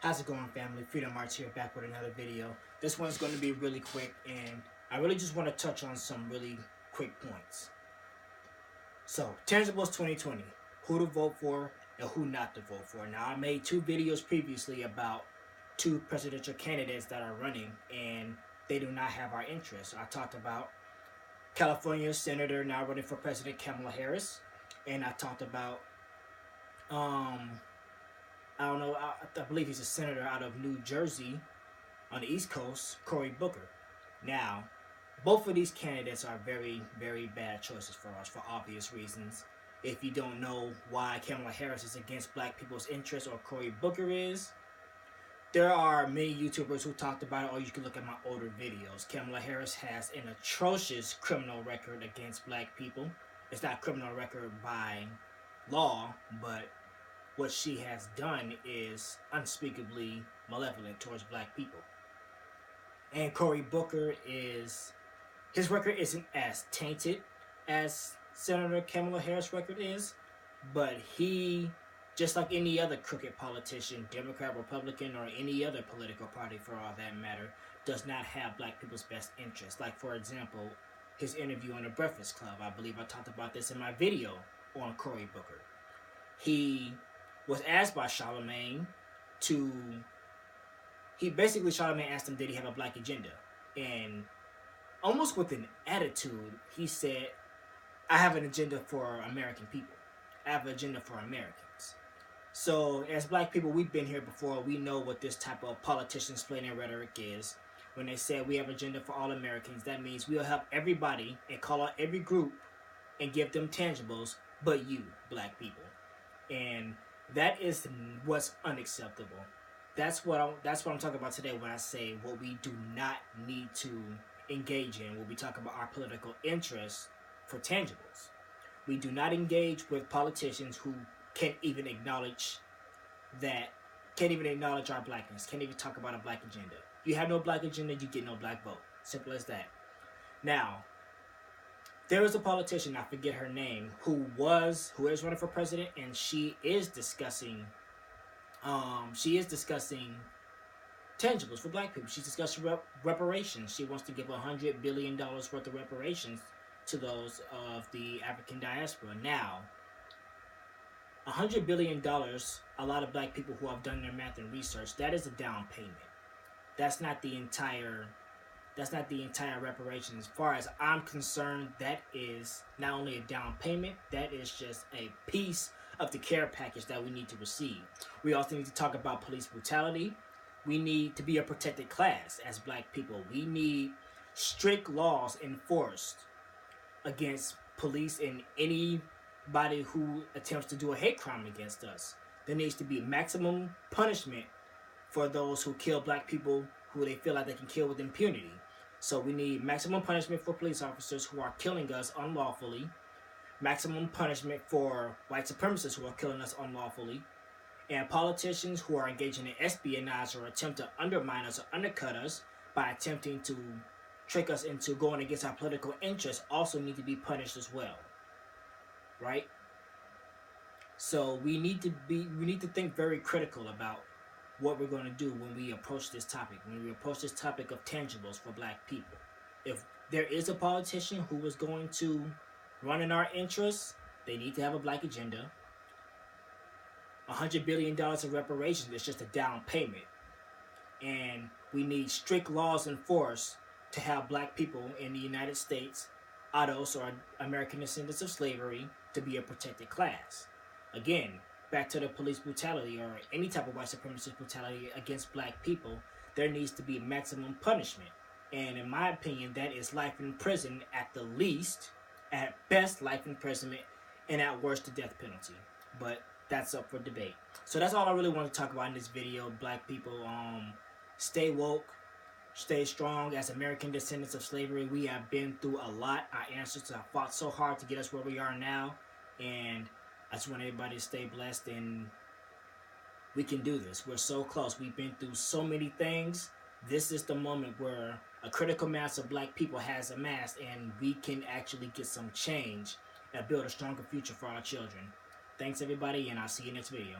How's it going, family? Freedom Arts here, back with another video. This one's going to be really quick, and I really just want to touch on some really quick points. So, Tangibles2020, who to vote for and who not to vote for. Now, I made two videos previously about two presidential candidates that are running, and they do not have our interests. I talked about California Senator now running for President Kamala Harris, and I talked about I don't know, I believe he's a senator out of New Jersey on the East Coast, Cory Booker. Now, both of these candidates are very, very bad choices for us for obvious reasons. If you don't know why Kamala Harris is against black people's interests or Cory Booker is, there are many YouTubers who talked about it, or you can look at my older videos. Kamala Harris has an atrocious criminal record against black people. It's not a criminal record by law, but what she has done is unspeakably malevolent towards black people. And Cory Booker his record isn't as tainted as Senator Kamala Harris' record is, but he, just like any other crooked politician, Democrat, Republican, or any other political party for all that matter, does not have black people's best interests. Like, for example, his interview on The Breakfast Club. I believe I talked about this in my video on Cory Booker. He was asked by Charlemagne Charlemagne asked him, did he have a black agenda? And almost with an attitude, he said, I have an agenda for American people. I have an agenda for Americans. So as black people, we've been here before. We know what this type of politician-splaining rhetoric is. When they say we have an agenda for all Americans, that means we'll help everybody and call out every group and give them tangibles, but you, black people. And that is what's unacceptable. That's what I'm talking about today when I say what we do not need to engage in when we talk about our political interests for tangibles. We do not engage with politicians who can't even acknowledge our blackness, can't even talk about a black agenda. You have no black agenda, you get no black vote. Simple as that. Now, there is a politician, I forget her name, who is running for president, and she is discussing tangibles for black people. She's discussing reparations. She wants to give $100 billion worth of reparations to those of the African diaspora. Now, $100 billion, a lot of black people who have done their math and research, that is a down payment. That's not the entire reparation. As far as I'm concerned, that is not only a down payment, that is just a piece of the care package that we need to receive. We also need to talk about police brutality. We need to be a protected class as black people. We need strict laws enforced against police and anybody who attempts to do a hate crime against us. There needs to be maximum punishment for those who kill black people who they feel like they can kill with impunity. So we need maximum punishment for police officers who are killing us unlawfully, maximum punishment for white supremacists who are killing us unlawfully, and politicians who are engaging in espionage or attempt to undermine us or undercut us by attempting to trick us into going against our political interests also need to be punished as well. Right? So we need to think very critical about what we're going to do when we approach this topic, of tangibles for black people. If there is a politician who is going to run in our interests, they need to have a black agenda. $100 billion of reparations is just a down payment. And we need strict laws enforced to have black people in the United States, ADOS or American descendants of slavery, to be a protected class. Again, back to the police brutality or any type of white supremacist brutality against black people, there needs to be maximum punishment. And in my opinion, that is life in prison at the least, at best life imprisonment, and at worst the death penalty. But that's up for debate. So that's all I really want to talk about in this video. Black people, stay woke, stay strong. As American descendants of slavery, we have been through a lot. Our ancestors have fought so hard to get us where we are now, and I just want everybody to stay blessed, and we can do this. We're so close. We've been through so many things. This is the moment where a critical mass of black people has amassed, and we can actually get some change and build a stronger future for our children. Thanks, everybody, and I'll see you next video.